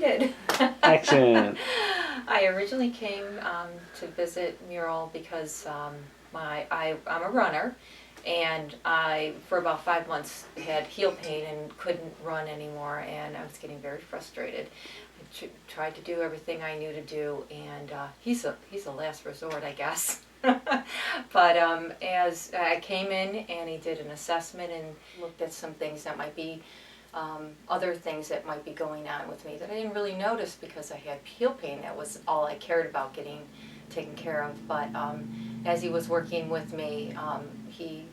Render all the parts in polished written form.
did. Excellent. I originally came to visit Mural because I'm a runner, and I, for about 5 months, had heel pain and couldn't run anymore, and I was getting very frustrated. I tried to do everything I knew to do, and he's a last resort, I guess. But as I came in and he did an assessment and looked at some things that might be other things that might be going on with me that I didn't really notice because I had heel pain. That was all I cared about getting taken care of. But as he was working with me, he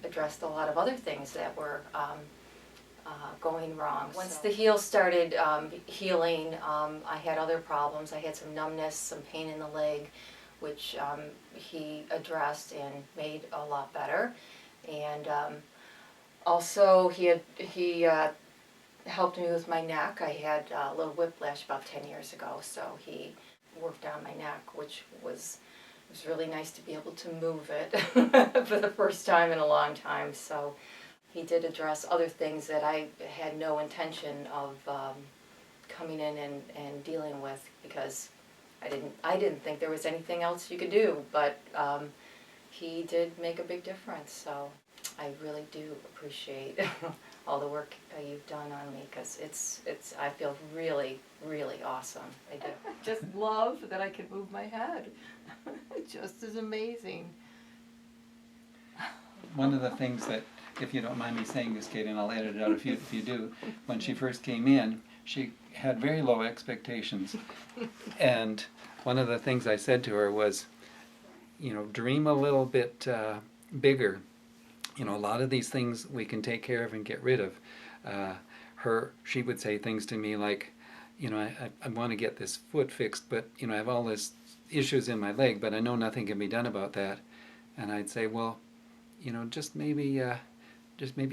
addressed a lot of other things that were going wrong. Once the heel started healing, I had other problems. I had some numbness, some pain in the leg, which he addressed and made a lot better. And also, he helped me with my neck. I had a little whiplash about 10 years ago, so he worked on my neck, which was really nice to be able to move it for the first time in a long time. So he did address other things that I had no intention of coming in and dealing with, because I didn't think there was anything else you could do, but he did make a big difference. So I really do appreciate all the work you've done on me, because I feel really, really awesome. I do. Just love that I can move my head. It just is amazing. One of the things that, if you don't mind me saying this, Kate, and I'll edit it out if you do, when she first came in, she had very low expectations. And one of the things I said to her was, dream a little bit bigger. A lot of these things we can take care of and get rid of. She would say things to me like, I want to get this foot fixed, but I have all these issues in my leg, but I know nothing can be done about that. And I'd say, well, just maybe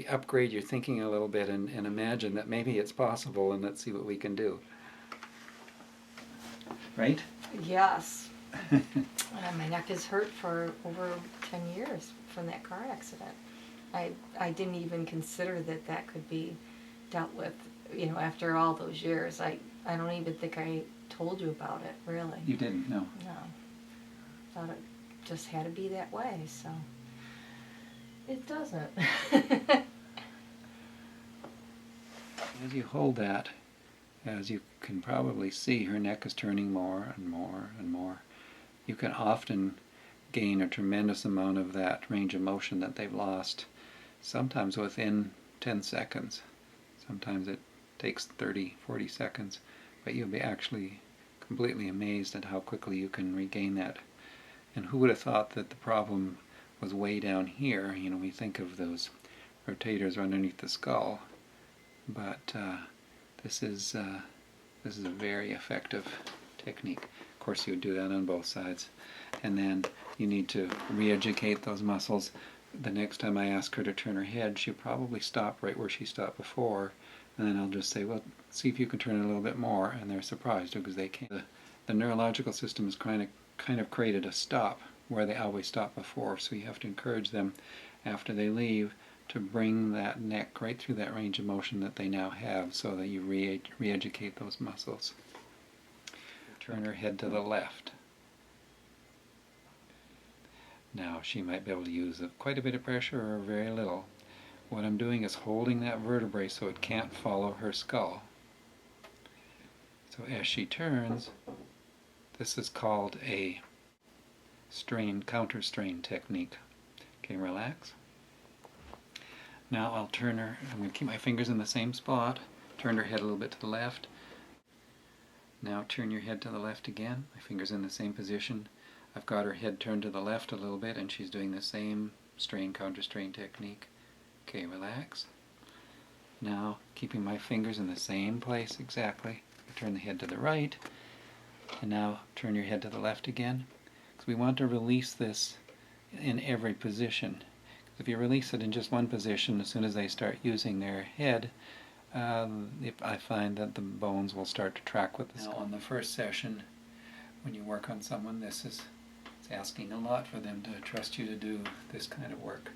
upgrade your thinking a little bit and imagine that maybe it's possible, and let's see what we can do. Right? Yes. My neck is hurt for over 10 years from that car accident. I didn't even consider that could be dealt with, after all those years. I don't even think I told you about it, really. You didn't? No. No. Thought it just had to be that way, so it doesn't. As you hold that, as you can probably see, her neck is turning more and more and more. You can often gain a tremendous amount of that range of motion that they've lost, sometimes within 10 seconds. Sometimes it takes 30, 40 seconds, but you'll be actually completely amazed at how quickly you can regain that. And who would have thought that the problem was way down here? We think of those rotators underneath the skull, but this is a very effective technique. Of course, you would do that on both sides. And then you need to re-educate those muscles. The next time I ask her to turn her head, she'll probably stop right where she stopped before. And then I'll just say, well, see if you can turn it a little bit more. And they're surprised because they can't. The neurological system has kind of created a stop where they always stopped before. So you have to encourage them after they leave to bring that neck right through that range of motion that they now have, so that you re-educate those muscles. Turn her head to the left. Now she might be able to use quite a bit of pressure or very little. What I'm doing is holding that vertebrae so it can't follow her skull. So as she turns, this is called a counter-strain technique. Okay, relax. Now I'll turn her, I'm going to keep my fingers in the same spot, turn her head a little bit to the left. Now turn your head to the left again, my fingers in the same position. I've got her head turned to the left a little bit, and she's doing the same counter-strain technique. Okay, relax. Now, keeping my fingers in the same place exactly, turn the head to the right, and now turn your head to the left again. Because we want to release this in every position. If you release it in just one position, as soon as they start using their head, I find that the bones will start to track with the skull. Now, on the first session, when you work on someone, it's asking a lot for them to trust you to do this kind of work.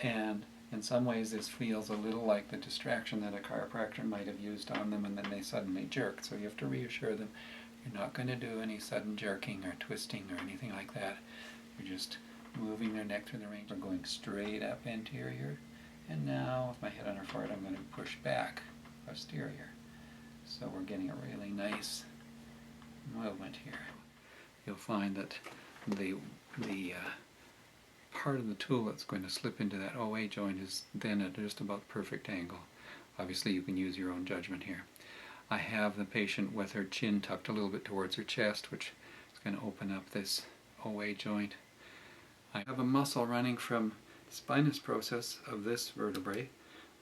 And In some ways this feels a little like the distraction that a chiropractor might have used on them, and then they suddenly jerk. So you have to reassure them you're not going to do any sudden jerking or twisting or anything like that. You're just moving their neck through the range. We're going straight up anterior, and now with my head on her forehead I'm going to push back posterior. So we're getting a really nice movement here. You'll find that the part of the tool that's going to slip into that OA joint is then at just about perfect angle. Obviously you can use your own judgment here. I have the patient with her chin tucked a little bit towards her chest, which is going to open up this OA joint. I have a muscle running from the spinous process of this vertebrae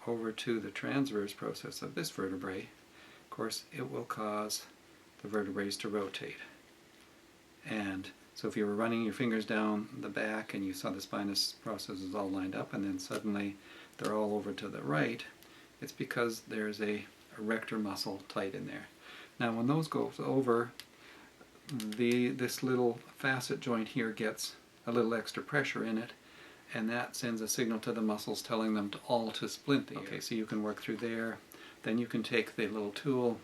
over to the transverse process of this vertebrae. Of course, it will cause the vertebrae to rotate. And so if you were running your fingers down the back and you saw the spinous processes all lined up and then suddenly they're all over to the right, it's because there's a erector muscle tight in there. Now when those go over, this little facet joint here gets a little extra pressure in it, and that sends a signal to the muscles telling them to splint the ear. Okay, so you can work through there. Then you can take the little tool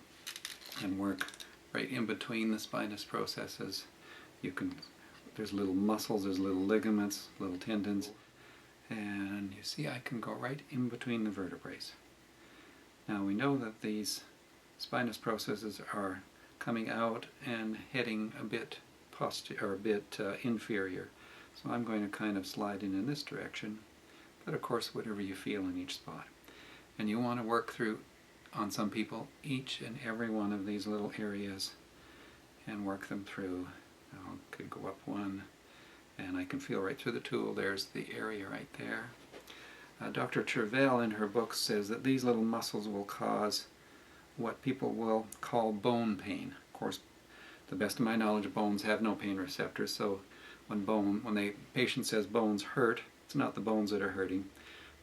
and work right in between the spinous processes. There's little muscles, there's little ligaments, little tendons, and you see I can go right in between the vertebrae. Now we know that these spinous processes are coming out and heading a bit inferior. So I'm going to kind of slide in this direction, but of course whatever you feel in each spot. And you want to work through, on some people, each and every one of these little areas and work them through. I could go up one, and I can feel right through the tool. There's the area right there. Dr. Tervel in her book says that these little muscles will cause what people will call bone pain. Of course, to the best of my knowledge, bones have no pain receptors, so when the patient says bones hurt, it's not the bones that are hurting.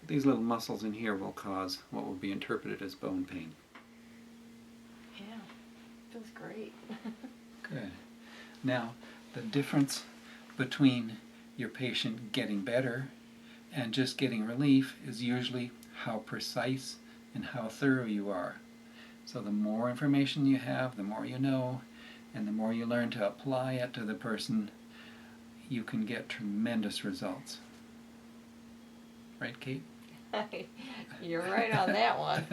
But these little muscles in here will cause what will be interpreted as bone pain. Yeah, feels great. Good. Now, the difference between your patient getting better and just getting relief is usually how precise and how thorough you are. So the more information you have, the more you know, and the more you learn to apply it to the person, you can get tremendous results. Right, Kate? You're right on that one.